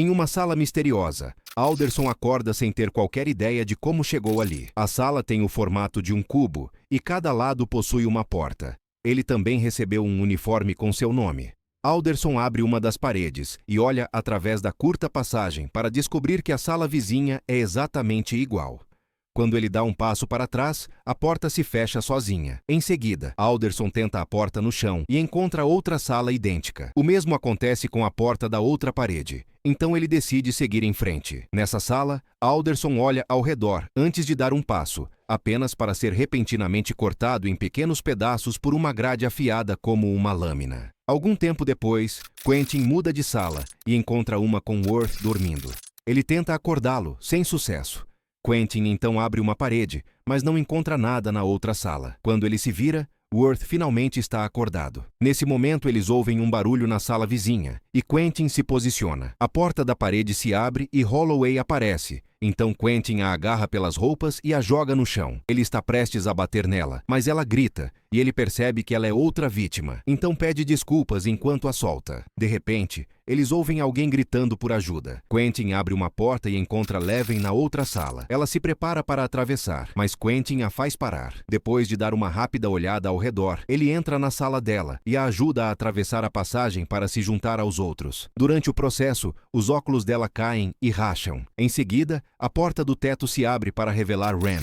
Em uma sala misteriosa, Alderson acorda sem ter qualquer ideia de como chegou ali. A sala tem o formato de um cubo e cada lado possui uma porta. Ele também recebeu um uniforme com seu nome. Alderson abre uma das paredes e olha através da curta passagem para descobrir que a sala vizinha é exatamente igual. Quando ele dá um passo para trás, a porta se fecha sozinha. Em seguida, Alderson tenta a porta no chão e encontra outra sala idêntica. O mesmo acontece com a porta da outra parede. Então ele decide seguir em frente. Nessa sala, Alderson olha ao redor antes de dar um passo, apenas para ser repentinamente cortado em pequenos pedaços por uma grade afiada como uma lâmina. Algum tempo depois, Quentin muda de sala e encontra uma com Worth dormindo. Ele tenta acordá-lo, sem sucesso. Quentin então abre uma parede, mas não encontra nada na outra sala. Quando ele se vira, Worth finalmente está acordado. Nesse momento, eles ouvem um barulho na sala vizinha, e Quentin se posiciona. A porta da parede se abre e Holloway aparece. Então Quentin a agarra pelas roupas e a joga no chão. Ele está prestes a bater nela, mas ela grita, e ele percebe que ela é outra vítima. Então pede desculpas enquanto a solta. De repente, eles ouvem alguém gritando por ajuda. Quentin abre uma porta e encontra Leven na outra sala. Ela se prepara para atravessar, mas Quentin a faz parar. Depois de dar uma rápida olhada ao redor, ele entra na sala dela e a ajuda a atravessar a passagem para se juntar aos outros. Durante o processo, os óculos dela caem e racham. Em seguida, a porta do teto se abre para revelar Ren,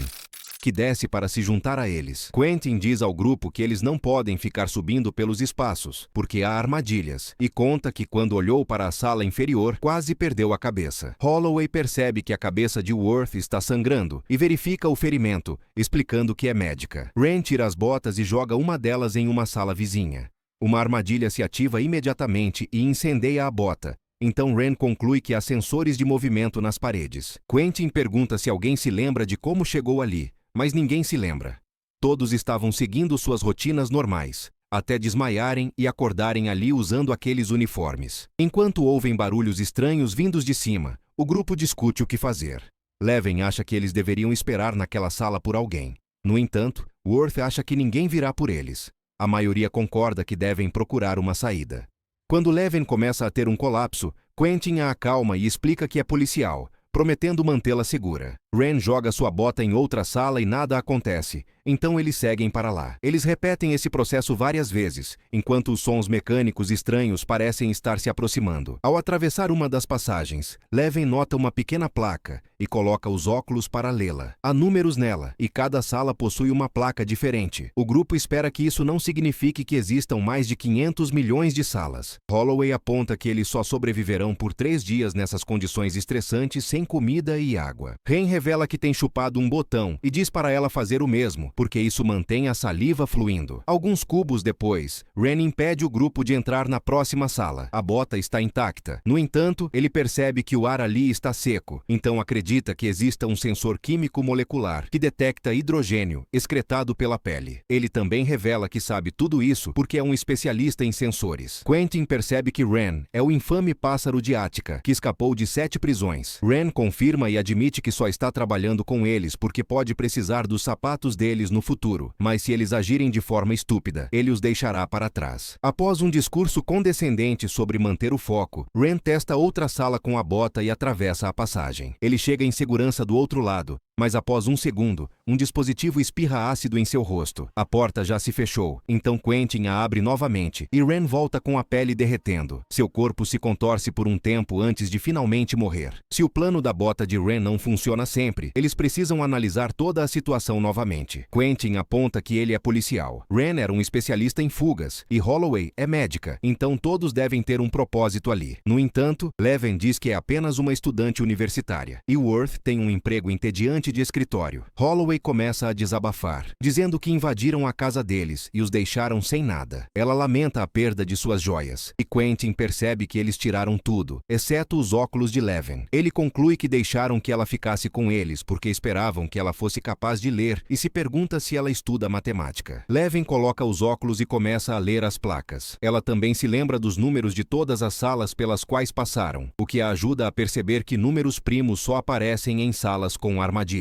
que desce para se juntar a eles. Quentin diz ao grupo que eles não podem ficar subindo pelos espaços, porque há armadilhas, e conta que quando olhou para a sala inferior, quase perdeu a cabeça. Holloway percebe que a cabeça de Worth está sangrando e verifica o ferimento, explicando que é médica. Ren tira as botas e joga uma delas em uma sala vizinha. Uma armadilha se ativa imediatamente e incendeia a bota. Então Ren conclui que há sensores de movimento nas paredes. Quentin pergunta se alguém se lembra de como chegou ali, mas ninguém se lembra. Todos estavam seguindo suas rotinas normais, até desmaiarem e acordarem ali usando aqueles uniformes. Enquanto ouvem barulhos estranhos vindos de cima, o grupo discute o que fazer. Leven acha que eles deveriam esperar naquela sala por alguém. No entanto, Worth acha que ninguém virá por eles. A maioria concorda que devem procurar uma saída. Quando Leven começa a ter um colapso, Quentin a acalma e explica que é policial, prometendo mantê-la segura. Ren joga sua bota em outra sala e nada acontece, então eles seguem para lá. Eles repetem esse processo várias vezes, enquanto os sons mecânicos estranhos parecem estar se aproximando. Ao atravessar uma das passagens, Leven nota uma pequena placa e coloca os óculos para lê-la. Há números nela, e cada sala possui uma placa diferente. O grupo espera que isso não signifique que existam mais de 500 milhões de salas. Holloway aponta que eles só sobreviverão por 3 dias nessas condições estressantes sem comida e água. Ren revela que tem chupado um botão e diz para ela fazer o mesmo, porque isso mantém a saliva fluindo. Alguns cubos depois, Ren impede o grupo de entrar na próxima sala. A bota está intacta. No entanto, ele percebe que o ar ali está seco, então acredita que exista um sensor químico molecular que detecta hidrogênio excretado pela pele. Ele também revela que sabe tudo isso porque é um especialista em sensores. Quentin percebe que Ren é o infame pássaro de Ática, que escapou de 7 prisões. Ren confirma e admite que só está trabalhando com eles porque pode precisar dos sapatos deles no futuro, mas se eles agirem de forma estúpida, ele os deixará para trás. Após um discurso condescendente sobre manter o foco, Ren testa outra sala com a bota e atravessa a passagem. Ele chega em segurança do outro lado, mas após um segundo, um dispositivo espirra ácido em seu rosto. A porta já se fechou, então Quentin a abre novamente e Ren volta com a pele derretendo. Seu corpo se contorce por um tempo antes de finalmente morrer. Se o plano da bota de Ren não funciona sempre, eles precisam analisar toda a situação novamente. Quentin aponta que ele é policial. Ren era um especialista em fugas e Holloway é médica, então todos devem ter um propósito ali. No entanto, Leven diz que é apenas uma estudante universitária e Worth tem um emprego entediante de escritório. Holloway começa a desabafar, dizendo que invadiram a casa deles e os deixaram sem nada. Ela lamenta a perda de suas joias, e Quentin percebe que eles tiraram tudo, exceto os óculos de Leven. Ele conclui que deixaram que ela ficasse com eles porque esperavam que ela fosse capaz de ler e se pergunta se ela estuda matemática. Leven coloca os óculos e começa a ler as placas. Ela também se lembra dos números de todas as salas pelas quais passaram, o que a ajuda a perceber que números primos só aparecem em salas com armadilhas.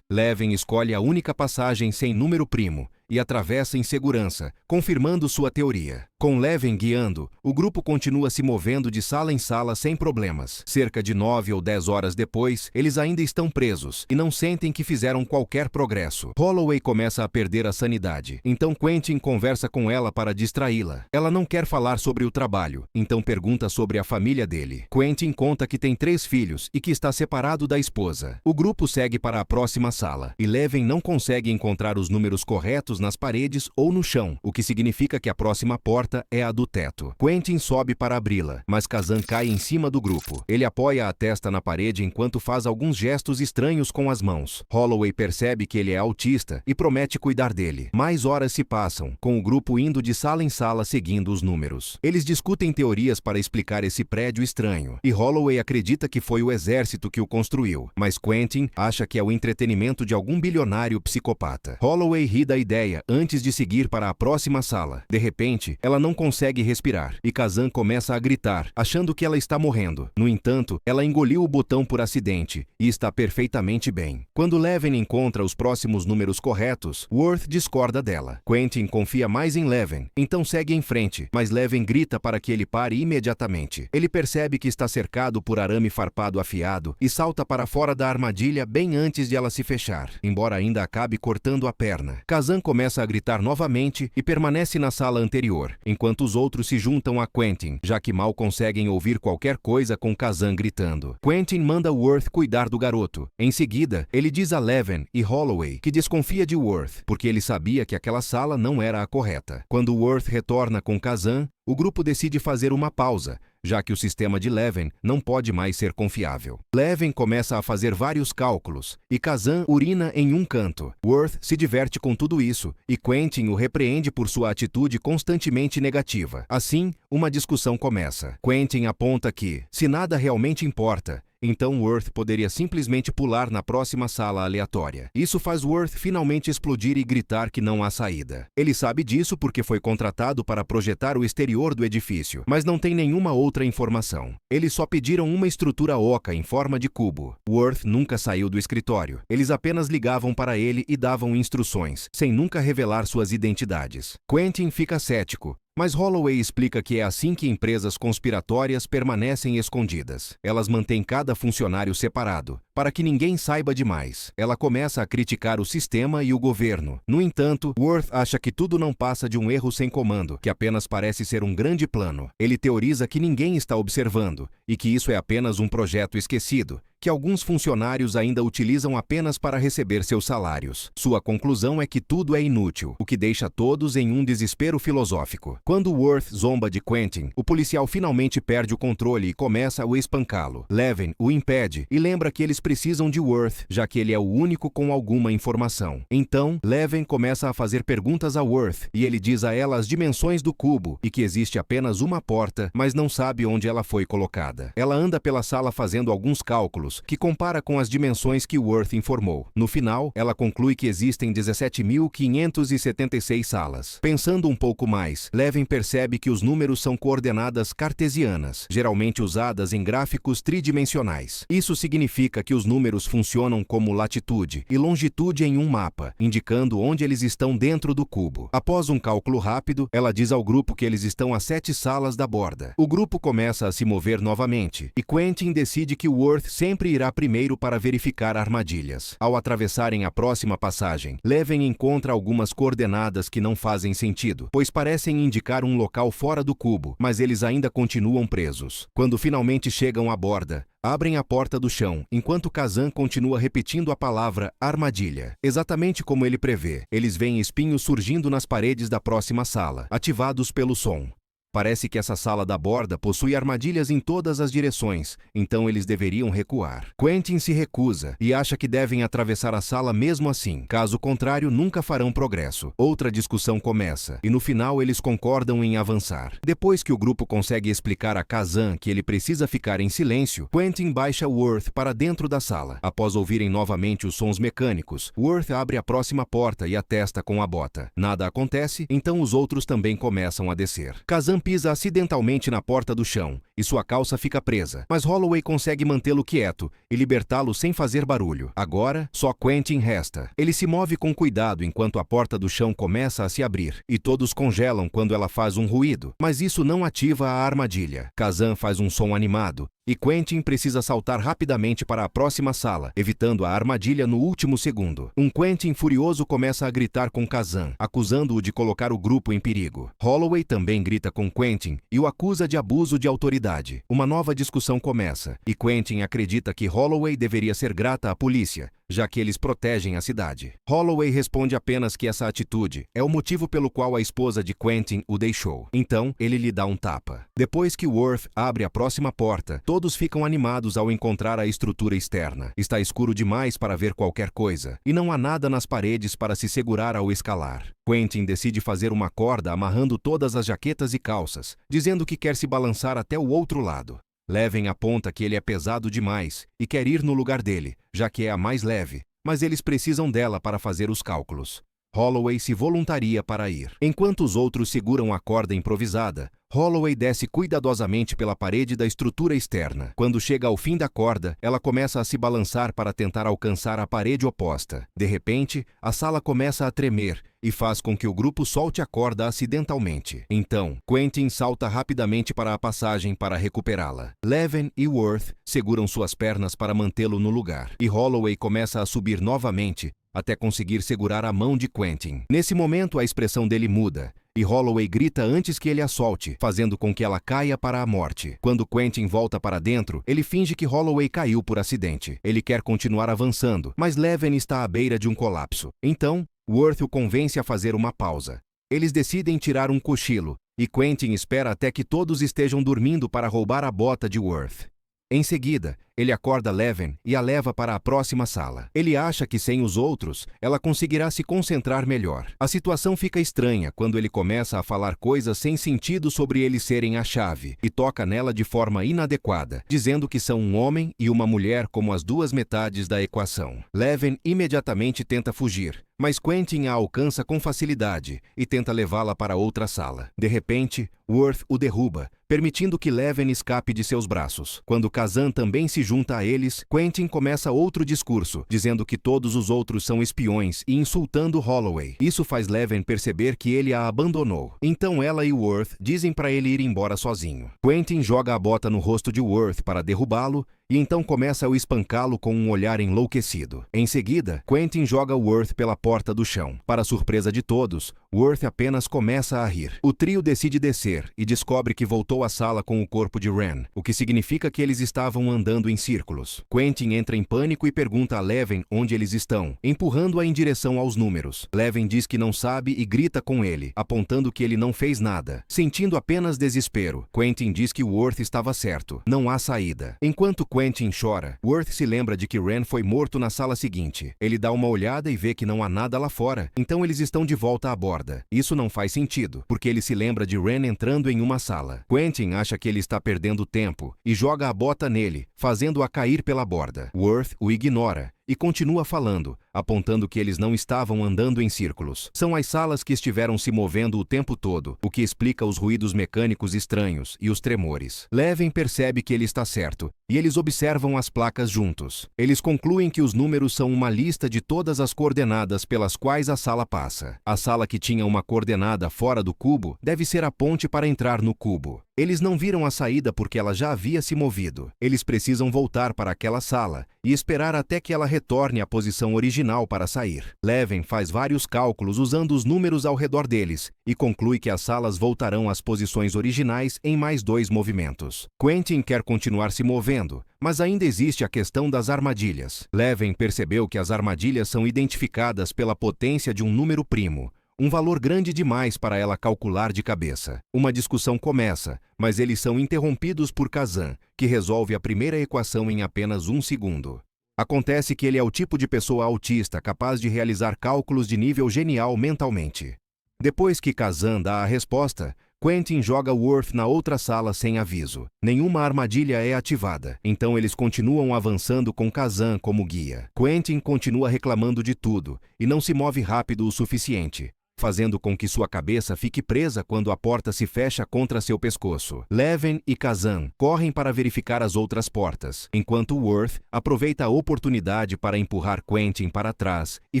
Leven escolhe a única passagem sem número primo e atravessa em segurança, confirmando sua teoria. Com Leven guiando, o grupo continua se movendo de sala em sala sem problemas. Cerca de 9 ou 10 horas depois, eles ainda estão presos e não sentem que fizeram qualquer progresso. Holloway começa a perder a sanidade, então Quentin conversa com ela para distraí-la. Ela não quer falar sobre o trabalho, então pergunta sobre a família dele. Quentin conta que tem 3 filhos e que está separado da esposa. O grupo segue para a próxima sala, e Leven não consegue encontrar os números corretos nas paredes ou no chão, o que significa que a próxima porta é a do teto. Quentin sobe para abri-la, mas Kazan cai em cima do grupo. Ele apoia a testa na parede enquanto faz alguns gestos estranhos com as mãos. Holloway percebe que ele é autista e promete cuidar dele. Mais horas se passam, com o grupo indo de sala em sala seguindo os números. Eles discutem teorias para explicar esse prédio estranho, e Holloway acredita que foi o exército que o construiu, mas Quentin acha que é o entretenimento de algum bilionário psicopata. Holloway ri da ideia antes de seguir para a próxima sala. De repente, ela não consegue respirar, e Kazan começa a gritar, achando que ela está morrendo. No entanto, ela engoliu o botão por acidente, e está perfeitamente bem. Quando Leven encontra os próximos números corretos, Worth discorda dela. Quentin confia mais em Leven, então segue em frente, mas Leven grita para que ele pare imediatamente. Ele percebe que está cercado por arame farpado afiado e salta para fora da armadilha bem antes de ela se fechar, embora ainda acabe cortando a perna. Kazan começa a gritar novamente e permanece na sala anterior, enquanto os outros se juntam a Quentin, já que mal conseguem ouvir qualquer coisa com Kazan gritando. Quentin manda Worth cuidar do garoto. Em seguida, ele diz a Leven e Holloway que desconfia de Worth, porque ele sabia que aquela sala não era a correta. Quando Worth retorna com Kazan, o grupo decide fazer uma pausa, já que o sistema de Leven não pode mais ser confiável. Leven começa a fazer vários cálculos, e Kazan urina em um canto. Worth se diverte com tudo isso, e Quentin o repreende por sua atitude constantemente negativa. Assim, uma discussão começa. Quentin aponta que, se nada realmente importa, então Worth poderia simplesmente pular na próxima sala aleatória. Isso faz Worth finalmente explodir e gritar que não há saída. Ele sabe disso porque foi contratado para projetar o exterior do edifício, mas não tem nenhuma outra informação. Eles só pediram uma estrutura oca em forma de cubo. Worth nunca saiu do escritório. Eles apenas ligavam para ele e davam instruções, sem nunca revelar suas identidades. Quentin fica cético, mas Holloway explica que é assim que empresas conspiratórias permanecem escondidas. Elas mantêm cada funcionário separado, para que ninguém saiba demais. Ela começa a criticar o sistema e o governo. No entanto, Worth acha que tudo não passa de um erro sem comando, que apenas parece ser um grande plano. Ele teoriza que ninguém está observando, e que isso é apenas um projeto esquecido, que alguns funcionários ainda utilizam apenas para receber seus salários. Sua conclusão é que tudo é inútil, o que deixa todos em um desespero filosófico. Quando Worth zomba de Quentin, o policial finalmente perde o controle e começa a o espancá-lo. Leven o impede e lembra que eles precisam de Worth, já que ele é o único com alguma informação. Então, Leven começa a fazer perguntas a Worth, e ele diz a ela as dimensões do cubo e que existe apenas uma porta, mas não sabe onde ela foi colocada. Ela anda pela sala fazendo alguns cálculos, que compara com as dimensões que Worth informou. No final, ela conclui que existem 17.576 salas. Pensando um pouco mais, Leven percebe que os números são coordenadas cartesianas, geralmente usadas em gráficos tridimensionais. Isso significa que os números funcionam como latitude e longitude em um mapa, indicando onde eles estão dentro do cubo. Após um cálculo rápido, ela diz ao grupo que eles estão a 7 salas da borda. O grupo começa a se mover novamente, e Quentin decide que Worth sempre irá primeiro para verificar armadilhas. Ao atravessarem a próxima passagem, Leven encontra algumas coordenadas que não fazem sentido, pois parecem indicar um local fora do cubo, mas eles ainda continuam presos. Quando finalmente chegam à borda, abrem a porta do chão, enquanto Kazan continua repetindo a palavra armadilha. Exatamente como ele prevê, eles veem espinhos surgindo nas paredes da próxima sala, ativados pelo som. Parece que essa sala da borda possui armadilhas em todas as direções, então eles deveriam recuar. Quentin se recusa e acha que devem atravessar a sala mesmo assim. Caso contrário, nunca farão progresso. Outra discussão começa, e no final eles concordam em avançar. Depois que o grupo consegue explicar a Kazan que ele precisa ficar em silêncio, Quentin baixa Worth para dentro da sala. Após ouvirem novamente os sons mecânicos, Worth abre a próxima porta e atesta com a bota. Nada acontece, então os outros também começam a descer. Kazan Kazan pisa acidentalmente na porta do chão, e sua calça fica presa, mas Holloway consegue mantê-lo quieto e libertá-lo sem fazer barulho. Agora, só Quentin resta. Ele se move com cuidado enquanto a porta do chão começa a se abrir, e todos congelam quando ela faz um ruído, mas isso não ativa a armadilha. Kazan faz um som animado, e Quentin precisa saltar rapidamente para a próxima sala, evitando a armadilha no último segundo. Um Quentin furioso começa a gritar com Kazan, acusando-o de colocar o grupo em perigo. Holloway também grita com Quentin e o acusa de abuso de autoridade. Uma nova discussão começa, e Quentin acredita que Holloway deveria ser grata à polícia, já que eles protegem a cidade. Holloway responde apenas que essa atitude é o motivo pelo qual a esposa de Quentin o deixou. Então, ele lhe dá um tapa. Depois que Worth abre a próxima porta, todos ficam animados ao encontrar a estrutura externa. Está escuro demais para ver qualquer coisa, e não há nada nas paredes para se segurar ao escalar. Quentin decide fazer uma corda amarrando todas as jaquetas e calças, dizendo que quer se balançar até o outro lado. Leven aponta que ele é pesado demais e quer ir no lugar dele, já que é a mais leve, mas eles precisam dela para fazer os cálculos. Holloway se voluntaria para ir. Enquanto os outros seguram a corda improvisada, Holloway desce cuidadosamente pela parede da estrutura externa. Quando chega ao fim da corda, ela começa a se balançar para tentar alcançar a parede oposta. De repente, a sala começa a tremer e faz com que o grupo solte a corda acidentalmente. Então, Quentin salta rapidamente para a passagem para recuperá-la. Leven e Worth seguram suas pernas para mantê-lo no lugar, e Holloway começa a subir novamente até conseguir segurar a mão de Quentin. Nesse momento, a expressão dele muda, e Holloway grita antes que ele a solte, fazendo com que ela caia para a morte. Quando Quentin volta para dentro, ele finge que Holloway caiu por acidente. Ele quer continuar avançando, mas Leven está à beira de um colapso. Então, Worth o convence a fazer uma pausa. Eles decidem tirar um cochilo, e Quentin espera até que todos estejam dormindo para roubar a bota de Worth. Em seguida, ele acorda Leven e a leva para a próxima sala. Ele acha que sem os outros, ela conseguirá se concentrar melhor. A situação fica estranha quando ele começa a falar coisas sem sentido sobre eles serem a chave e toca nela de forma inadequada, dizendo que são um homem e uma mulher como as duas metades da equação. Leven imediatamente tenta fugir, mas Quentin a alcança com facilidade e tenta levá-la para outra sala. De repente, Worth o derruba, permitindo que Leven escape de seus braços. Quando Kazan também se junta a eles, Quentin começa outro discurso, dizendo que todos os outros são espiões e insultando Holloway. Isso faz Leven perceber que ele a abandonou. Então ela e Worth dizem para ele ir embora sozinho. Quentin joga a bota no rosto de Worth para derrubá-lo, e então começa a espancá-lo com um olhar enlouquecido. Em seguida, Quentin joga Worth pela porta do chão. Para surpresa de todos, Worth apenas começa a rir. O trio decide descer e descobre que voltou à sala com o corpo de Ren, o que significa que eles estavam andando em círculos. Quentin entra em pânico e pergunta a Leven onde eles estão, empurrando-a em direção aos números. Leven diz que não sabe e grita com ele, apontando que ele não fez nada. Sentindo apenas desespero, Quentin diz que Worth estava certo. Não há saída. Enquanto Quentin chora, Worth se lembra de que Ren foi morto na sala seguinte. Ele dá uma olhada e vê que não há nada lá fora, então eles estão de volta à borda. Isso não faz sentido, porque ele se lembra de Ren entrando em uma sala. Quentin acha que ele está perdendo tempo e joga a bota nele, fazendo-a cair pela borda. Worth o ignora e continua falando, apontando que eles não estavam andando em círculos. São as salas que estiveram se movendo o tempo todo, o que explica os ruídos mecânicos estranhos e os tremores. Leven percebe que ele está certo, e eles observam as placas juntos. Eles concluem que os números são uma lista de todas as coordenadas pelas quais a sala passa. A sala que tinha uma coordenada fora do cubo deve ser a ponte para entrar no cubo. Eles não viram a saída porque ela já havia se movido. Eles precisam voltar para aquela sala e esperar até que ela retorne à posição original para sair. Leven faz vários cálculos usando os números ao redor deles e conclui que as salas voltarão às posições originais em mais 2 movimentos. Quentin quer continuar se movendo, mas ainda existe a questão das armadilhas. Leven percebeu que as armadilhas são identificadas pela potência de um número primo, um valor grande demais para ela calcular de cabeça. Uma discussão começa, mas eles são interrompidos por Kazan, que resolve a primeira equação em apenas 1 segundo. Acontece que ele é o tipo de pessoa autista capaz de realizar cálculos de nível genial mentalmente. Depois que Kazan dá a resposta, Quentin joga Worth na outra sala sem aviso. Nenhuma armadilha é ativada, então eles continuam avançando com Kazan como guia. Quentin continua reclamando de tudo e não se move rápido o suficiente. fazendo com que sua cabeça fique presa quando a porta se fecha contra seu pescoço. Leven e Kazan correm para verificar as outras portas, enquanto Worth aproveita a oportunidade para empurrar Quentin para trás e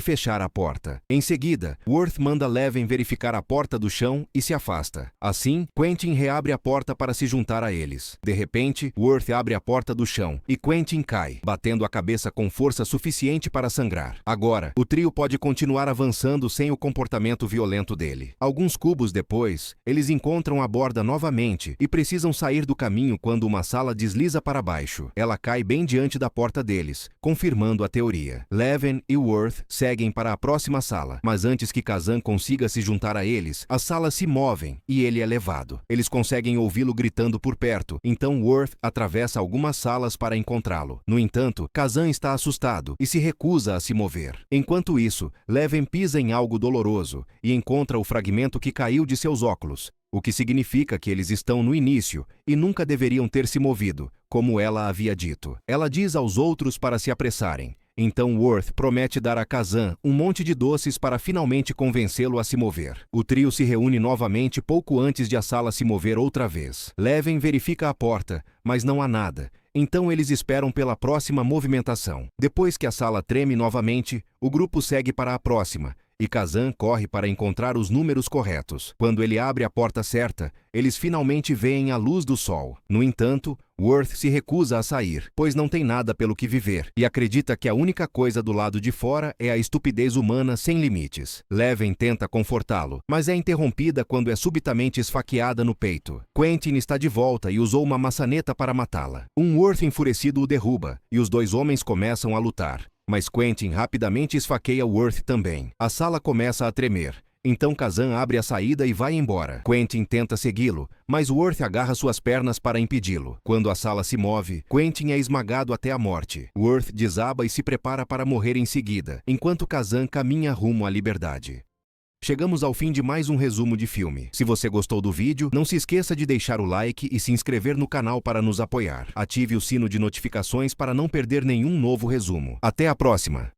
fechar a porta. Em seguida, Worth manda Leven verificar a porta do chão e se afasta. Assim, Quentin reabre a porta para se juntar a eles. De repente, Worth abre a porta do chão e Quentin cai, batendo a cabeça com força suficiente para sangrar. Agora, o trio pode continuar avançando sem o comportamento violento dele. Alguns cubos depois, eles encontram a borda novamente e precisam sair do caminho quando uma sala desliza para baixo. Ela cai bem diante da porta deles, confirmando a teoria. Leven e Worth seguem para a próxima sala, mas antes que Kazan consiga se juntar a eles, as salas se movem e ele é levado. Eles conseguem ouvi-lo gritando por perto, então Worth atravessa algumas salas para encontrá-lo. No entanto, Kazan está assustado e se recusa a se mover. Enquanto isso, Leven pisa em algo doloroso e encontra o fragmento que caiu de seus óculos, o que significa que eles estão no início e nunca deveriam ter se movido, como ela havia dito. Ela diz aos outros para se apressarem. Então Worth promete dar a Kazan um monte de doces para finalmente convencê-lo a se mover. O trio se reúne novamente pouco antes de a sala se mover outra vez. Leven verifica a porta, mas não há nada. Então eles esperam pela próxima movimentação. Depois que a sala treme novamente, o grupo segue para a próxima, e Kazan corre para encontrar os números corretos. Quando ele abre a porta certa, eles finalmente veem a luz do sol. No entanto, Worth se recusa a sair, pois não tem nada pelo que viver, e acredita que a única coisa do lado de fora é a estupidez humana sem limites. Leven tenta confortá-lo, mas é interrompida quando é subitamente esfaqueada no peito. Quentin está de volta e usou uma maçaneta para matá-la. Um Worth enfurecido o derruba, e os dois homens começam a lutar. Mas Quentin rapidamente esfaqueia Worth também. A sala começa a tremer. Então Kazan abre a saída e vai embora. Quentin tenta segui-lo, mas Worth agarra suas pernas para impedi-lo. Quando a sala se move, Quentin é esmagado até a morte. Worth desaba e se prepara para morrer em seguida, enquanto Kazan caminha rumo à liberdade. Chegamos ao fim de mais um resumo de filme. Se você gostou do vídeo, não se esqueça de deixar o like e se inscrever no canal para nos apoiar. Ative o sino de notificações para não perder nenhum novo resumo. Até a próxima!